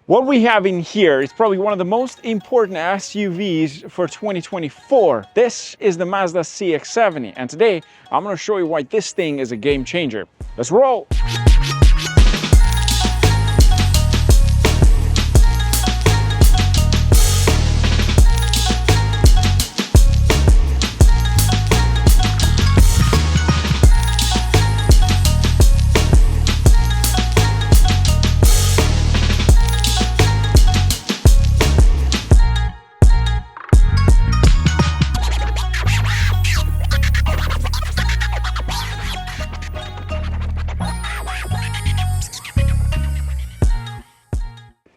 What we have in here is probably one of the most important SUVs for 2024. This is the Mazda CX-70, and today I'm going to show you why this thing is a game changer. Let's roll!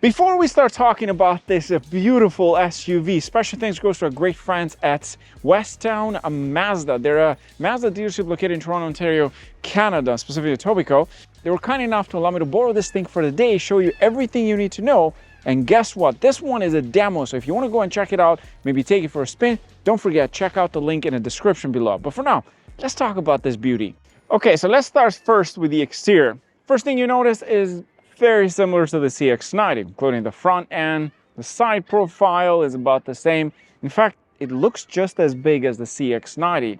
Before we start talking about this beautiful SUV, special thanks goes to our great friends at Westtown Mazda. They're a Mazda dealership located in Toronto, Ontario, Canada, specifically Etobicoke. They were kind enough to allow me to borrow this thing for the day, show you everything you need to know. And guess what? This one is a demo, so if you want to go and check it out, maybe take it for a spin, don't forget, check out the link in the description below. But for now, let's talk about this beauty. Okay, so let's start first with the exterior. First thing you notice is very similar to the CX-90, including the front end. The side profile is about the same. In fact, it looks just as big as the CX-90.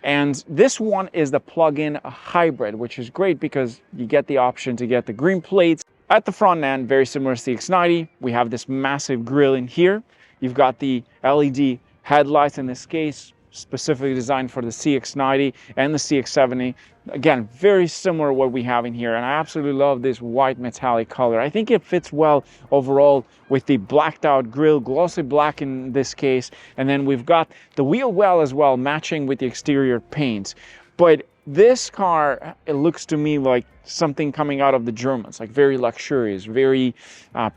And this one is the plug-in hybrid, which is great because you get the option to get the green plates at the front end, very similar to CX-90. We have this massive grille in here. You've got the LED headlights in this case, specifically designed for the CX-90 and the CX-70. Again, very similar to what we have in here, and I absolutely love this white metallic color. I think it fits well overall with the blacked out grille, glossy black in this case, and then we've got the wheel well as well, matching with the exterior paint. But this car, it looks to me like something coming out of the Germans, like very luxurious, very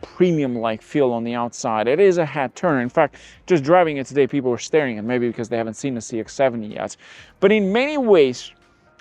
premium-like feel on the outside. It is a head turner. In fact, just driving it today, people were staring at it, maybe because they haven't seen the CX-70 yet. But in many ways,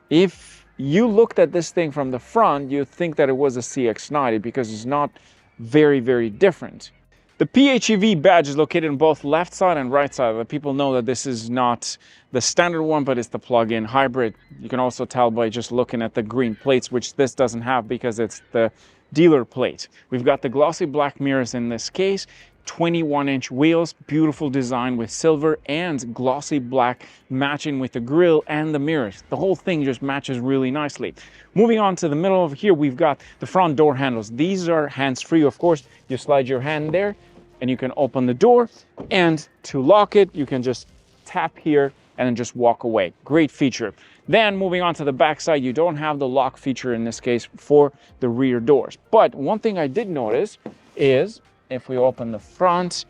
if you looked at this thing from the front, you'd think that it was a CX-90 because it's not very, very different. The PHEV badge is located on both left side and right side. Let people know that this is not the standard one, but it's the plug-in hybrid. You can also tell by just looking at the green plates, which this doesn't have because it's the dealer plate. We've got the glossy black mirrors in this case, 21-inch wheels, beautiful design with silver and glossy black matching with the grille and the mirrors. The whole thing just matches really nicely. Moving on to the middle of here, we've got the front door handles. These are hands-free, of course. You slide your hand there and you can open the door, and to lock it, you can just tap here and then just walk away. Great feature. Then moving on to the back side, you don't have the lock feature in this case for the rear doors. But one thing I did notice is if we open the front,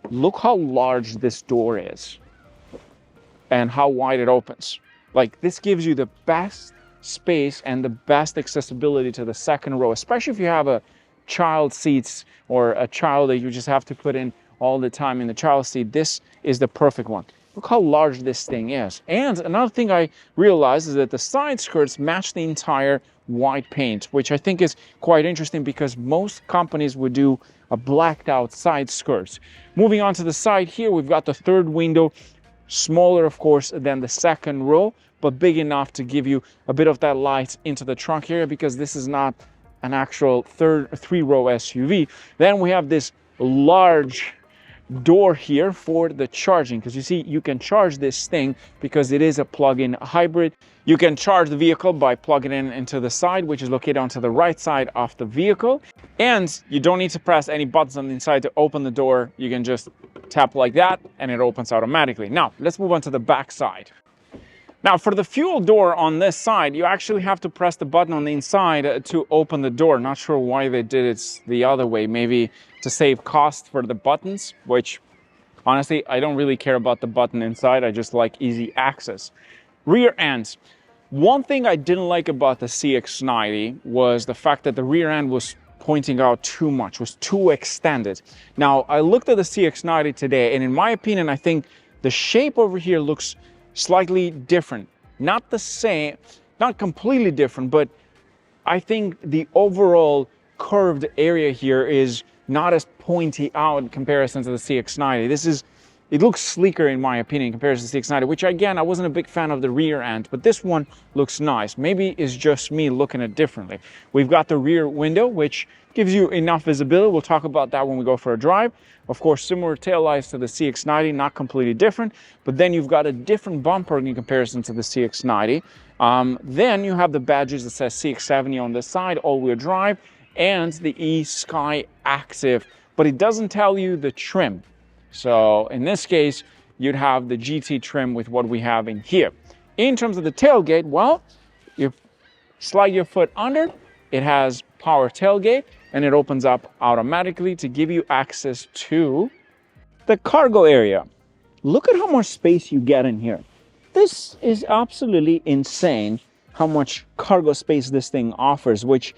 look how large this door is and how wide it opens. Like, this gives you the best space and the best accessibility to the second row, especially if you have a child seats or a child that you just have to put in all the time in the child seat. This is the perfect one. Look how large this thing is. And another thing I realized is that the side skirts match the entire white paint, which I think is quite interesting because most companies would do a blacked out side skirts. Moving on to the side here, we've got the third window, smaller of course than the second row, but big enough to give you a bit of that light into the trunk area because this is not an actual three-row SUV. Then we have this large door here for the charging, because you see you can charge this thing because it is a plug-in hybrid. You can charge the vehicle by plugging it into the side, which is located onto the right side of the vehicle, and you don't need to press any buttons on the inside to open the door. You can just tap like that and it opens automatically. Now let's move on to the back side. Now for the fuel door on this side, you actually have to press the button on the inside to open the door. Not sure why they did it the other way, maybe to save cost for the buttons, which honestly, I don't really care about the button inside. I just like easy access. Rear ends. One thing I didn't like about the CX-90 was the fact that the rear end was pointing out too much, was too extended. Now I looked at the CX-90 today, and in my opinion, I think the shape over here looks slightly different. Not the same, not completely different, but I think the overall curved area here is not as pointy out in comparison to the CX-90. This is It looks sleeker in my opinion in comparison to the CX-90, which again, I wasn't a big fan of the rear end, but this one looks nice. Maybe it's just me looking at it differently. We've got the rear window, which gives you enough visibility. We'll talk about that when we go for a drive. Of course, similar taillights to the CX-90, not completely different, but then you've got a different bumper in comparison to the CX-90. Then you have the badges that says CX-70 on this side, all-wheel drive, and the eSky Active, but it doesn't tell you the trim. So in this case, you'd have the GT trim with what we have in here. In terms of the tailgate, well, you slide your foot under, it has power tailgate, and it opens up automatically to give you access to the cargo area. Look at how much space you get in here. This is absolutely insane how much cargo space this thing offers, which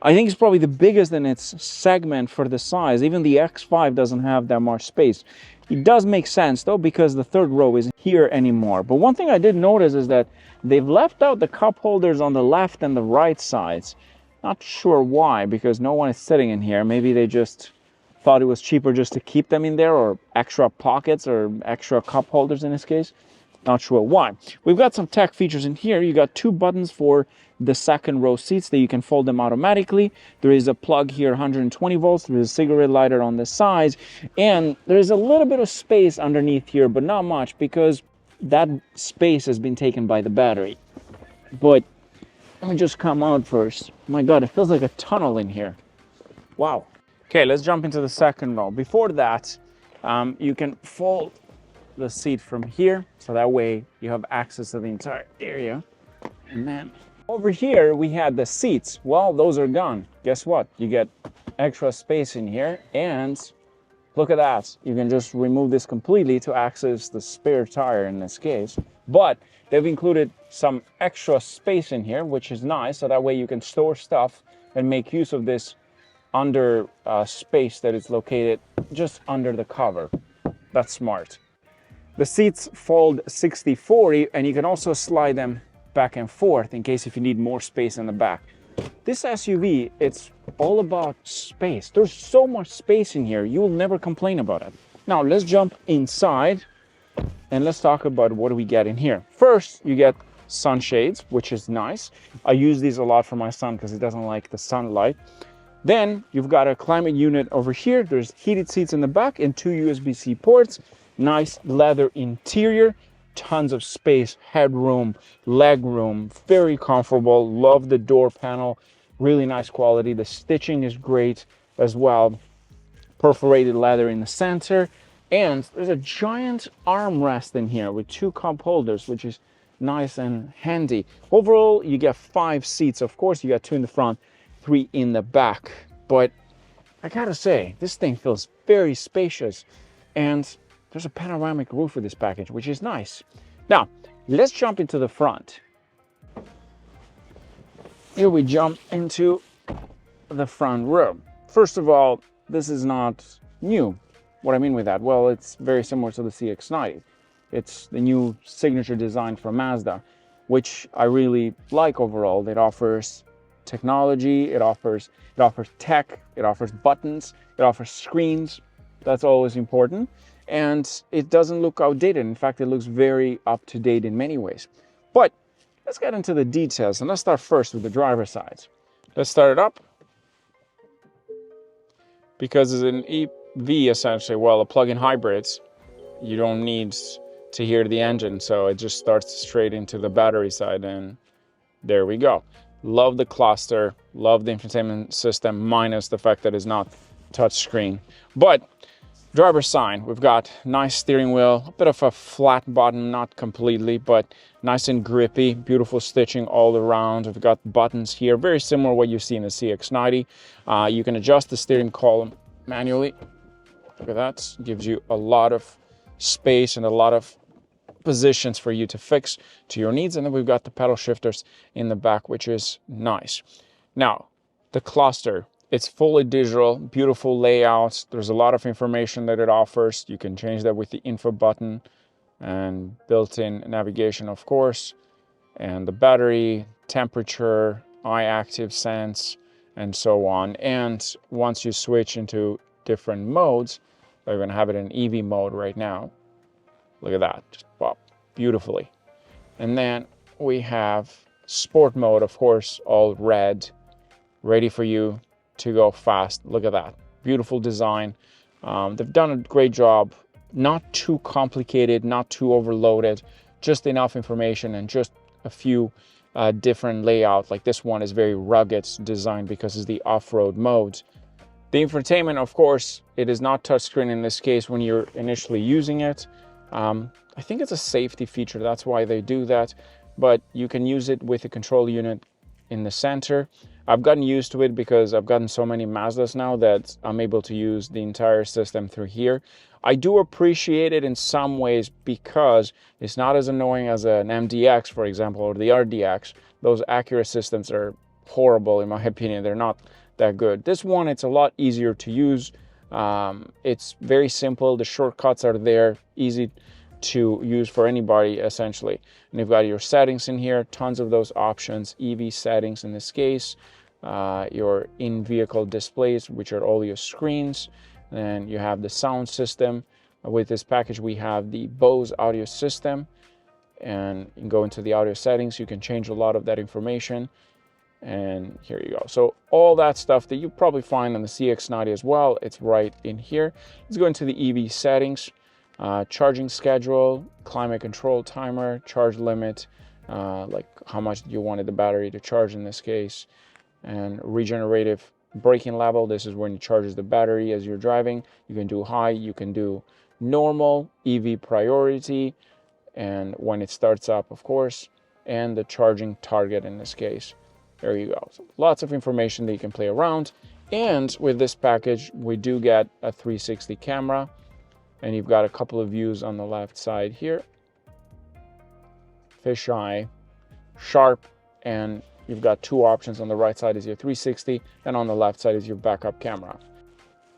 I think is probably the biggest in its segment for the size. Even the X5 doesn't have that much space. It does make sense though, because the third row isn't here anymore. But one thing I did notice is that they've left out the cup holders on the left and the right sides. Not sure why, because no one is sitting in here. Maybe they just thought it was cheaper just to keep them in there, or extra pockets or extra cup holders in this case. Not sure why. We've got some tech features in here. You got 2 buttons for the second row seats that you can fold them automatically. There is a plug here, 120 volts. There is a cigarette lighter on the sides. And there is a little bit of space underneath here, but not much, because that space has been taken by the battery. But let me just come out first. My God, it feels like a tunnel in here. Wow. Okay, let's jump into the second row. Before that, you can fold the seat from here, so that way you have access to the entire area. And then over here we had the seats. Well, those are gone. Guess what? You get extra space in here, and look at that. You can just remove this completely to access the spare tire in this case. But they've included some extra space in here, which is nice, so that way you can store stuff and make use of this under space that is located just under the cover. That's smart. The seats fold 60/40, and you can also slide them back and forth in case if you need more space in the back. This SUV, it's all about space. There's so much space in here, you'll never complain about it. Now let's jump inside and let's talk about what do we get in here. First, you get sunshades, which is nice. I use these a lot for my son because he doesn't like the sunlight. Then you've got a climate unit over here. There's heated seats in the back and 2 USB-C ports. Nice leather interior, tons of space, headroom, leg room, very comfortable. Love the door panel, really nice quality. The stitching is great as well. Perforated leather in the center, and there's a giant armrest in here with 2 cup holders, which is nice and handy. Overall, you get 5 seats. Of course, you got 2 in the front, 3 in the back. But I gotta say, this thing feels very spacious, and there's a panoramic roof with this package, which is nice. Now, let's jump into the front. Here we jump into the front row. First of all, this is not new. What I mean with that? Well, it's very similar to the CX-90. It's the new signature design from Mazda, which I really like overall. It offers technology, it offers tech, it offers buttons, it offers screens. That's always important. And it doesn't look outdated. In fact, it looks very up to date in many ways. But let's get into the details, and let's start first with the driver's side. Let's start it up. Because it's an EV essentially, well, a plug-in hybrid, you don't need to hear the engine, so it just starts straight into the battery side, and there we go. Love the cluster, love the infotainment system, minus the fact that it's not touchscreen. But driver's side, we've got nice steering wheel, a bit of a flat bottom, not completely, but nice and grippy, beautiful stitching all around. We've got buttons here, very similar to what you see in the CX-90. You can adjust the steering column manually. Look at that, gives you a lot of space and a lot of positions for you to fix to your needs. And then we've got the pedal shifters in the back, which is nice. Now, the cluster. It's fully digital, beautiful layouts. There's a lot of information that it offers. You can change that with the info button and built-in navigation, of course. And the battery, temperature, eye active sense, and so on. And once you switch into different modes, we're going to have it in EV mode right now. Look at that, just pop beautifully. And then we have sport mode, of course, all red, ready for you to go fast. Look at that, beautiful design. They've done a great job, not too complicated, not too overloaded, just enough information and just a few different layouts. Like this one is very rugged design because it's the off-road mode. The infotainment, of course, it is not touchscreen in this case when you're initially using it. I think it's a safety feature, that's why they do that, but you can use it with a control unit in the center. I've gotten used to it because I've gotten so many Mazdas now that I'm able to use the entire system through here. I do appreciate it in some ways because it's not as annoying as an MDX, for example, or the RDX. Those Acura systems are horrible in my opinion. They're not that good. This one, it's a lot easier to use. It's very simple. The shortcuts are there, easy to use for anybody essentially. And you've got your settings in here, tons of those options, EV settings in this case, your in-vehicle displays, which are all your screens. Then you have the sound system. With this package, we have the Bose audio system, and you can go into the audio settings. You can change a lot of that information. And here you go. So all that stuff that you probably find on the CX-90 as well, it's right in here. Let's go into the EV settings, charging schedule, climate control timer, charge limit, like how much you wanted the battery to charge in this case, and regenerative braking level. This is when it charges the battery as you're driving. You can do high, you can do normal, EV priority, and when it starts up, of course, and the charging target in this case. There you go. So lots of information that you can play around. And with this package, we do get a 360 camera, and you've got a couple of views on the left side here. Fisheye, sharp, and you've got two options. On the right side is your 360, and on the left side is your backup camera.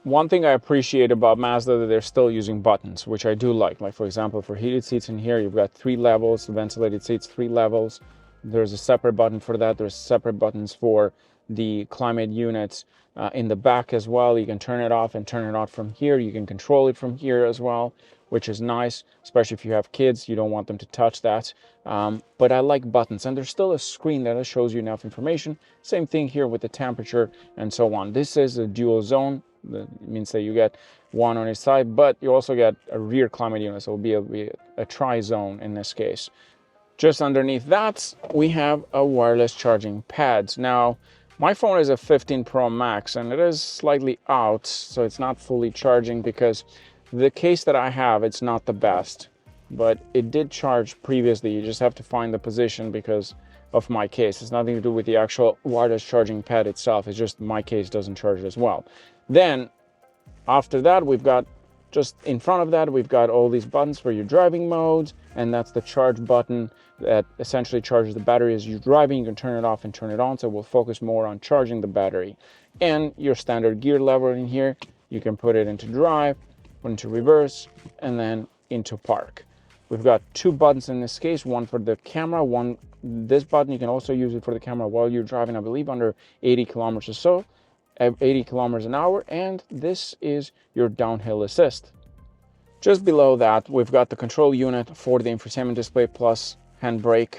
One thing I appreciate about Mazda that they're still using buttons, which I do like. Like for example, for heated seats in here, you've got 3 levels, ventilated seats, 3 levels. There's a separate button for that. There's separate buttons for the climate units in the back as well. You can turn it off and turn it on from here. You can control it from here as well, which is nice, especially if you have kids. You don't want them to touch that. But I like buttons, and there's still a screen that shows you enough information. Same thing here with the temperature and so on. This is a dual zone. That means that you get one on each side, but you also get a rear climate unit, so it'll be a tri-zone in this case. Just underneath that, we have a wireless charging pad. Now, my phone is a 15 Pro Max, and it is slightly out, so it's not fully charging because the case that I have, it's not the best. But it did charge previously. You just have to find the position because of my case. It's nothing to do with the actual wireless charging pad itself. It's just my case doesn't charge as well. Then, after that, we've got just in front of that, we've got all these buttons for your driving modes, and that's the charge button that essentially charges the battery as you're driving. You can turn it off and turn it on, so we'll focus more on charging the battery. And your standard gear lever in here, you can put it into drive, into reverse, and then into park. We've got 2 buttons in this case, one for the camera, this button, you can also use it for the camera while you're driving, I believe under 80 kilometers or so. 80 kilometers an hour, and this is your downhill assist. Just below that, we've got the control unit for the infotainment display plus handbrake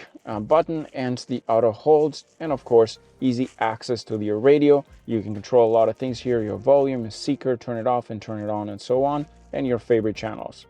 button and the auto holds, and of course easy access to your radio. You can control a lot of things here, your volume, your seeker, turn it off and turn it on and so on, and your favorite channels.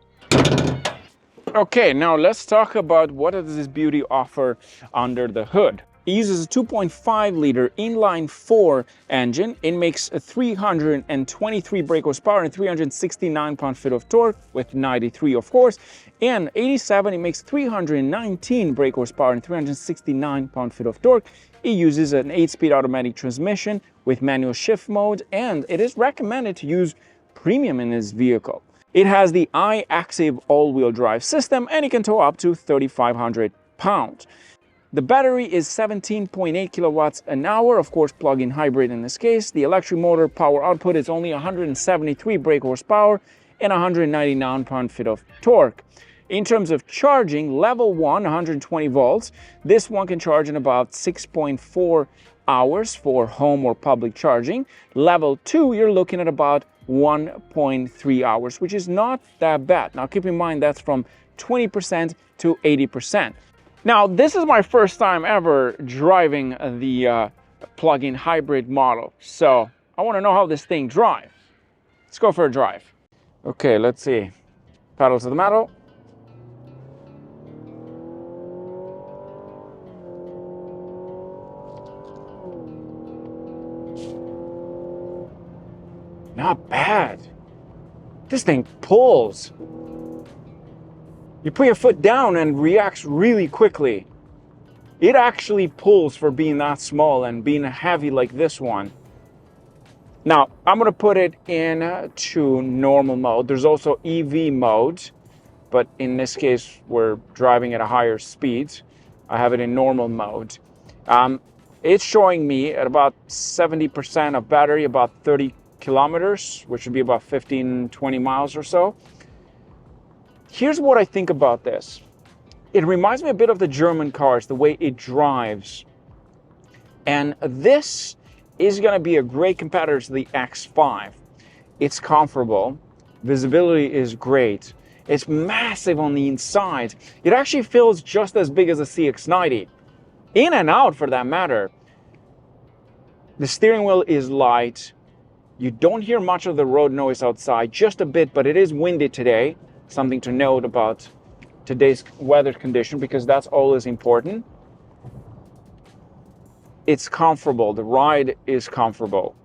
Okay, now let's talk about what does this beauty offer under the hood. It uses a 2.5 liter inline 4 engine. It makes a 323 brake horsepower and 369 pound-feet of torque with 93 of course. And 87, it makes 319 brake horsepower and 369 pound-feet of torque. It uses an 8-speed automatic transmission with manual shift mode, and it is recommended to use premium in this vehicle. It has the iActive all-wheel drive system, and it can tow up to 3,500 pounds. The battery is 17.8 kilowatts an hour, of course plug-in hybrid in this case. The electric motor power output is only 173 brake horsepower and 199 pound-feet of torque. In terms of charging, level 1, 120 volts. This one can charge in about 6.4 hours for home or public charging. Level 2, you're looking at about 1.3 hours, which is not that bad. Now keep in mind that's from 20% to 80%. Now this is my first time ever driving the plug-in hybrid model, so I want to know how this thing drives. Let's go for a drive. Okay, let's see. Pedal to the metal. Not bad. This thing pulls. You put your foot down and reacts really quickly. It actually pulls for being that small and being heavy like this one. Now, I'm gonna put it in to normal mode. There's also EV mode, but in this case, we're driving at a higher speed. I have it in normal mode. It's showing me at about 70% of battery, about 30 kilometers, which would be about 15, 20 miles or so. Here's what I think about this. It reminds me a bit of the German cars, the way it drives. And this is going to be a great competitor to the X5. It's comfortable. Visibility is great. It's massive on the inside. It actually feels just as big as a CX-90. In and out, for that matter. The steering wheel is light. You don't hear much of the road noise outside, just a bit, but it is windy today. Something to note about today's weather condition, because that's always important. It's comfortable. The ride is comfortable.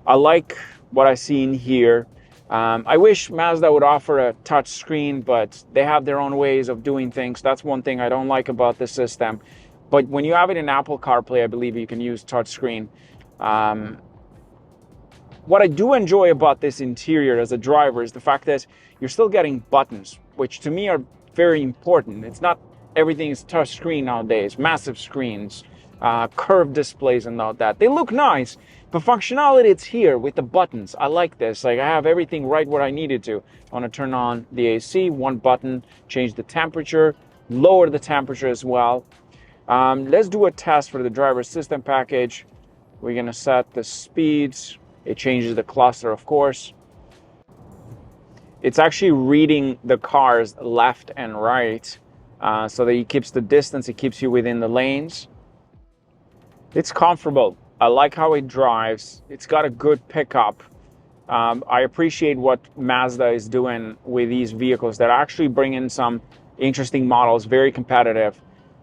I like what I see in here. I wish Mazda would offer a touch screen, but they have their own ways of doing things. That's one thing I don't like about the system. But when you have it in Apple CarPlay, I believe you can use touch screen. What I do enjoy about this interior as a driver is the fact that you're still getting buttons, which to me are very important. It's not everything is touch screen nowadays, massive screens, curved displays and all that. They look nice, but functionality, it's here with the buttons. I like this. Like, I have everything right where I needed to. I want to turn on the AC, one button, change the temperature, lower the temperature as well. Let's do a test for the driver assistant package. We're going to set the speeds. It changes the cluster, of course. It's actually reading the cars left and right, so that it keeps the distance, it keeps you within the lanes. It's comfortable. I like how it drives. It's got a good pickup. I appreciate what Mazda is doing with these vehicles that actually bring in some interesting models, very competitive.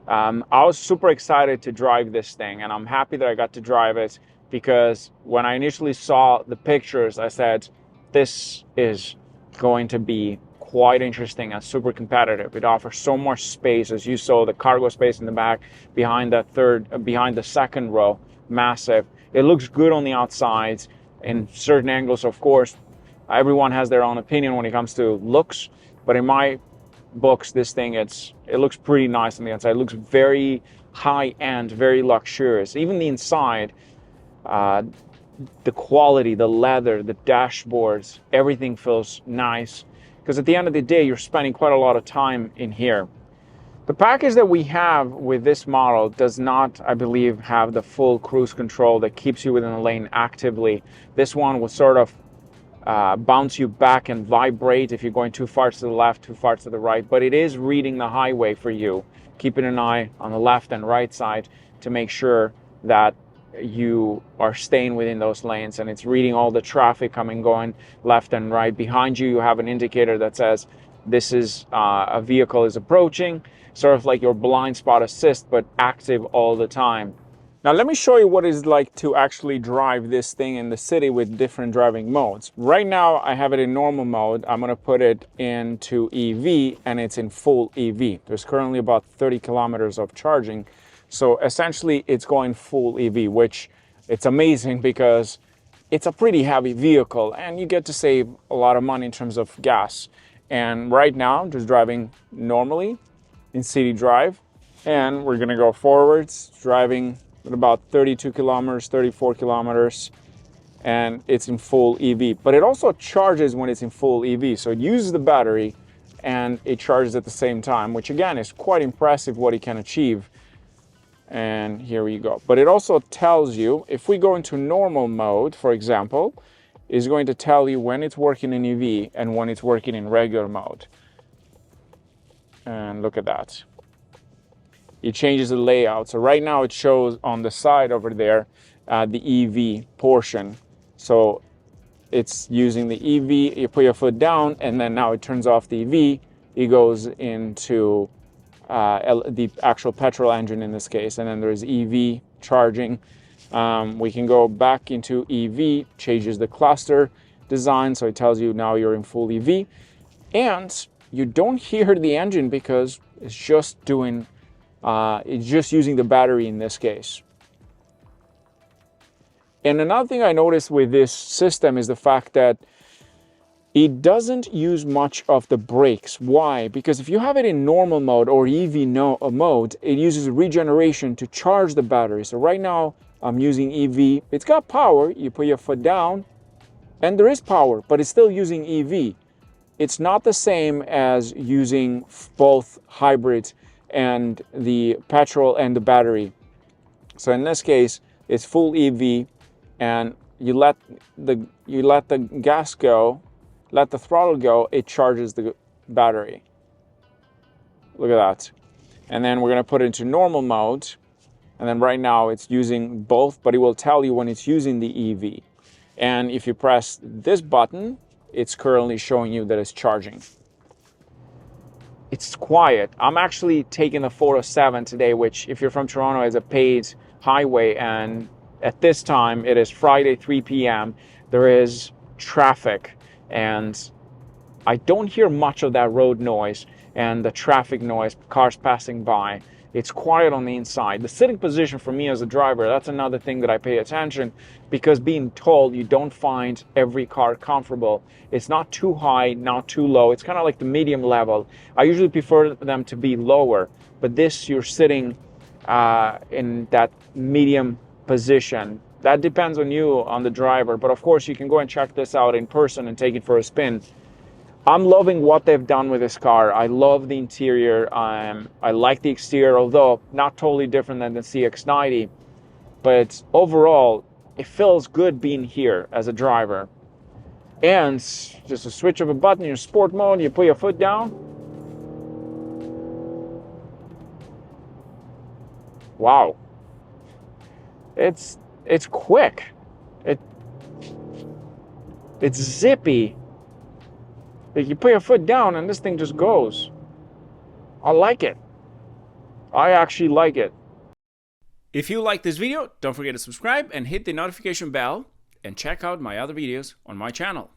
I was super excited to drive this thing, and I'm happy that I got to drive it, because when I initially saw the pictures, I said, this is going to be quite interesting and super competitive. It offers so much space, as you saw, the cargo space in the back, behind the second row, massive. It looks good on the outside in certain angles, of course. Everyone has their own opinion when it comes to looks, but in my books, this thing, it looks pretty nice on the outside. It looks very high-end, very luxurious. Even the inside, the quality, the leather, the dashboards, everything feels nice, because at the end of the day, you're spending quite a lot of time in here. The package that we have with this model does not, I believe, have the full cruise control that keeps you within the lane actively. This one will sort of bounce you back and vibrate if you're going too far to the left, too far to the right, but it is reading the highway for you, keeping an eye on the left and right side to make sure that you are staying within those lanes, and it's reading all the traffic coming, going left and right. Behind you, you have an indicator that says this is a vehicle is approaching, sort of like your blind spot assist, but active all the time. Now let me show you what it's like to actually drive this thing in the city with different driving modes. Right now I have it in normal mode. I'm going to put it into EV, and it's in full EV. There's currently about 30 kilometers of charging. So essentially it's going full EV, which it's amazing because it's a pretty heavy vehicle and you get to save a lot of money in terms of gas. And right now I'm just driving normally in city drive, and we're gonna go forwards, driving at about 32 kilometers, 34 kilometers, and it's in full EV. But it also charges when it's in full EV. So it uses the battery and it charges at the same time, which again is quite impressive what it can achieve. And here we go. But it also tells you, if we go into normal mode, for example, is going to tell you when it's working in EV and when it's working in regular mode. And look at that. It changes the layout. So right now it shows on the side over there the EV portion. So it's using the EV, you put your foot down, and then now it turns off the EV. It goes into the actual petrol engine in this case, and then there's EV charging. We can go back into EV, changes the cluster design, so it tells you now you're in full EV, and you don't hear the engine because it's just doing, it's just using the battery in this case. And another thing I noticed with this system is the fact that it doesn't use much of the brakes. Why? Because if you have it in normal mode or EV mode, it uses regeneration to charge the battery. So right now I'm using EV. It's got power. You put your foot down and there is power, but it's still using EV. It's not the same as using both hybrids and the petrol and the battery. So in this case, it's full EV, and you let the gas go, let the throttle go, it charges the battery. Look at that. And then we're going to put it into normal mode. And then right now it's using both, but it will tell you when it's using the EV. And if you press this button, it's currently showing you that it's charging. It's quiet. I'm actually taking the 407 today, which if you're from Toronto is a paid highway, and at this time it is Friday 3 p.m. There is traffic and I don't hear much of that road noise and the traffic noise, cars passing by. It's quiet on the inside. The sitting position for me as a driver, that's another thing that I pay attention, because being told you don't find every car comfortable. It's not too high, not too low. It's kind of like the medium level. I usually prefer them to be lower, but this, you're sitting in that medium position. That depends on you, on the driver, but of course you can go and check this out in person and take it for a spin. I'm loving what they've done with this car. I love the interior. I like the exterior, although not totally different than the CX-90. But overall, it feels good being here as a driver. And just a switch of a button, your sport mode, you put your foot down. Wow. It's quick. It's zippy. You put your foot down and this thing just goes. I like it. I actually like it. If you like this video, don't forget to subscribe and hit the notification bell, and check out my other videos on my channel.